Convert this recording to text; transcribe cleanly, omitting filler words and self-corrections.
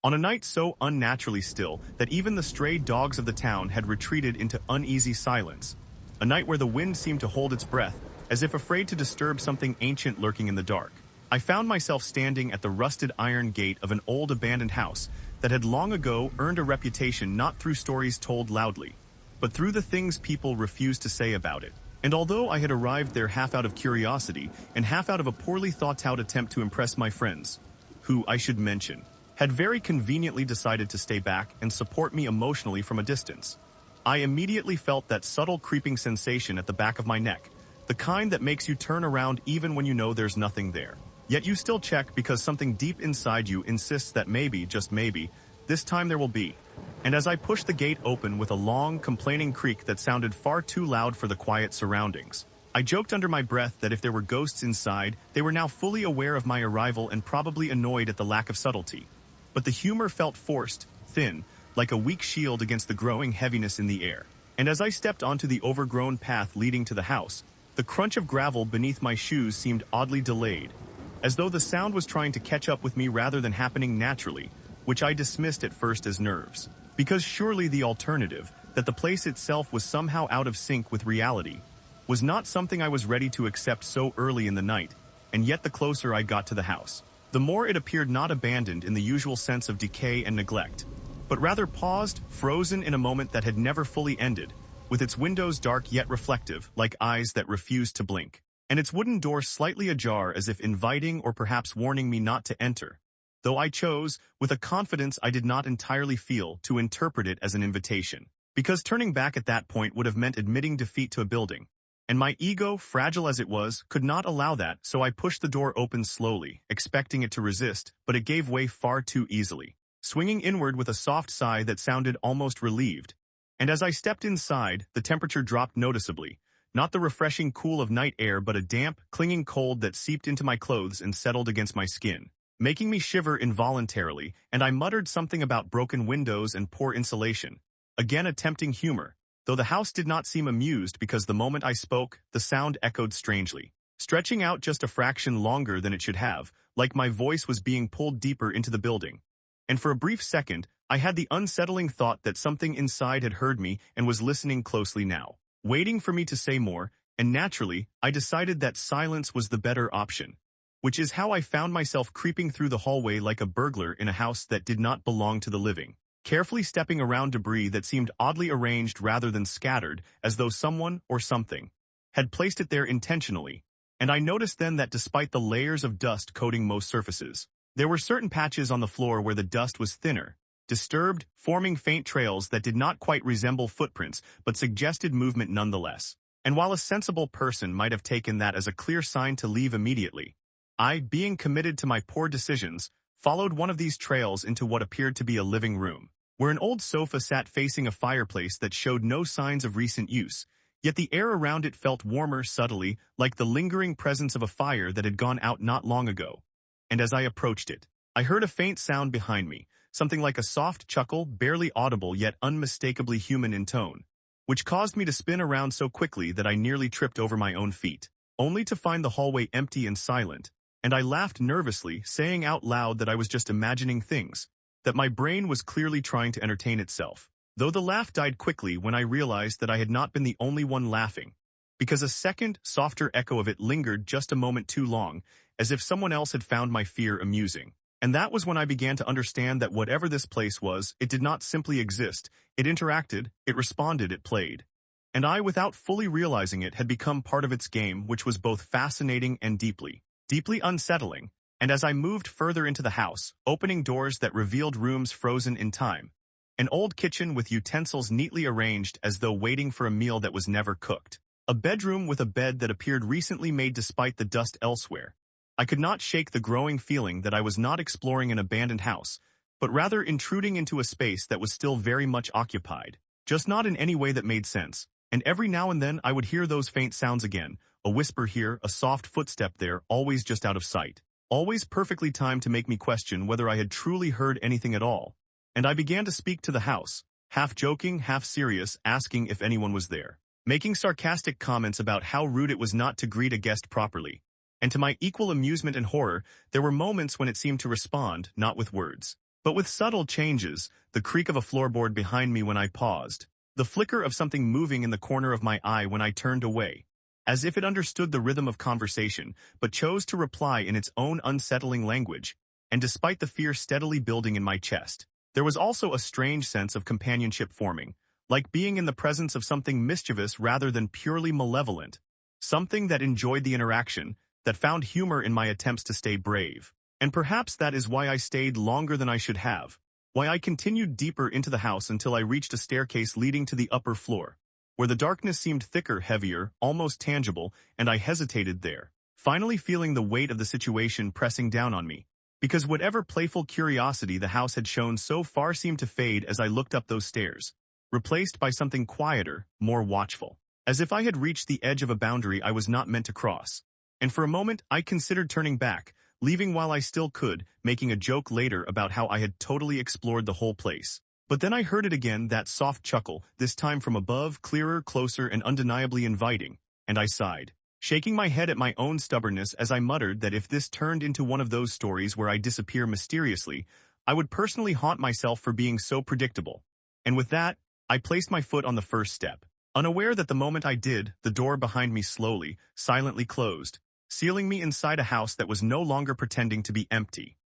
On a night so unnaturally still that even the stray dogs of the town had retreated into uneasy silence. A night where the wind seemed to hold its breath, as if afraid to disturb something ancient lurking in the dark. I found myself standing at the rusted iron gate of an old abandoned house that had long ago earned a reputation not through stories told loudly, but through the things people refused to say about it. And although I had arrived there half out of curiosity and half out of a poorly thought-out attempt to impress my friends, who, I should mention, had very conveniently decided to stay back and support me emotionally from a distance, I immediately felt that subtle creeping sensation at the back of my neck, the kind that makes you turn around even when you know there's nothing there. Yet you still check because something deep inside you insists that maybe, just maybe, this time there will be. And as I pushed the gate open with a long, complaining creak that sounded far too loud for the quiet surroundings, I joked under my breath that if there were ghosts inside, they were now fully aware of my arrival and probably annoyed at the lack of subtlety. But the humor felt forced, thin, like a weak shield against the growing heaviness in the air. And as I stepped onto the overgrown path leading to the house, the crunch of gravel beneath my shoes seemed oddly delayed, as though the sound was trying to catch up with me rather than happening naturally, which I dismissed at first as nerves. Because surely the alternative, that the place itself was somehow out of sync with reality, was not something I was ready to accept so early in the night, and yet the closer I got to the house, the more it appeared not abandoned in the usual sense of decay and neglect, but rather paused, frozen in a moment that had never fully ended, with its windows dark yet reflective, like eyes that refused to blink, and its wooden door slightly ajar as if inviting or perhaps warning me not to enter, though I chose, with a confidence I did not entirely feel, to interpret it as an invitation. Because turning back at that point would have meant admitting defeat to a building, and my ego, fragile as it was, could not allow that, so I pushed the door open slowly, expecting it to resist, but it gave way far too easily, swinging inward with a soft sigh that sounded almost relieved. And as I stepped inside, the temperature dropped noticeably, not the refreshing cool of night air but a damp, clinging cold that seeped into my clothes and settled against my skin, making me shiver involuntarily, and I muttered something about broken windows and poor insulation, again attempting humor, though the house did not seem amused because the moment I spoke, the sound echoed strangely, stretching out just a fraction longer than it should have, like my voice was being pulled deeper into the building. And for a brief second, I had the unsettling thought that something inside had heard me and was listening closely now, waiting for me to say more, and naturally, I decided that silence was the better option, which is how I found myself creeping through the hallway like a burglar in a house that did not belong to the living, carefully stepping around debris that seemed oddly arranged rather than scattered, as though someone, or something, had placed it there intentionally. And I noticed then that despite the layers of dust coating most surfaces, there were certain patches on the floor where the dust was thinner, disturbed, forming faint trails that did not quite resemble footprints but suggested movement nonetheless. And while a sensible person might have taken that as a clear sign to leave immediately, I, being committed to my poor decisions, followed one of these trails into what appeared to be a living room, where an old sofa sat facing a fireplace that showed no signs of recent use, yet the air around it felt warmer subtly, like the lingering presence of a fire that had gone out not long ago. And as I approached it, I heard a faint sound behind me, something like a soft chuckle, barely audible yet unmistakably human in tone, which caused me to spin around so quickly that I nearly tripped over my own feet, only to find the hallway empty and silent, and I laughed nervously, saying out loud that I was just imagining things, that my brain was clearly trying to entertain itself, though the laugh died quickly when I realized that I had not been the only one laughing, because a second, softer echo of it lingered just a moment too long, as if someone else had found my fear amusing. And that was when I began to understand that whatever this place was, it did not simply exist, it interacted, it responded, it played. And I, without fully realizing it, had become part of its game, which was both fascinating and deeply unsettling. And as I moved further into the house, opening doors that revealed rooms frozen in time, an old kitchen with utensils neatly arranged as though waiting for a meal that was never cooked, a bedroom with a bed that appeared recently made despite the dust elsewhere, I could not shake the growing feeling that I was not exploring an abandoned house, but rather intruding into a space that was still very much occupied, just not in any way that made sense. And every now and then I would hear those faint sounds again, a whisper here, a soft footstep there, always just out of sight, always perfectly timed to make me question whether I had truly heard anything at all. And I began to speak to the house, half joking, half serious, asking if anyone was there, making sarcastic comments about how rude it was not to greet a guest properly. And to my equal amusement and horror, there were moments when it seemed to respond, not with words, but with subtle changes, the creak of a floorboard behind me when I paused, the flicker of something moving in the corner of my eye when I turned away, as if it understood the rhythm of conversation, but chose to reply in its own unsettling language. And despite the fear steadily building in my chest, there was also a strange sense of companionship forming, like being in the presence of something mischievous rather than purely malevolent, something that enjoyed the interaction, that found humor in my attempts to stay brave. And perhaps that is why I stayed longer than I should have, why I continued deeper into the house until I reached a staircase leading to the upper floor, where the darkness seemed thicker, heavier, almost tangible, and I hesitated there, finally feeling the weight of the situation pressing down on me. Because whatever playful curiosity the house had shown so far seemed to fade as I looked up those stairs, replaced by something quieter, more watchful, as if I had reached the edge of a boundary I was not meant to cross. And for a moment, I considered turning back, leaving while I still could, making a joke later about how I had totally explored the whole place. But then I heard it again, that soft chuckle, this time from above, clearer, closer, and undeniably inviting, and I sighed, shaking my head at my own stubbornness as I muttered that if this turned into one of those stories where I disappear mysteriously, I would personally haunt myself for being so predictable. And with that, I placed my foot on the first step, unaware that the moment I did, the door behind me slowly, silently closed, sealing me inside a house that was no longer pretending to be empty.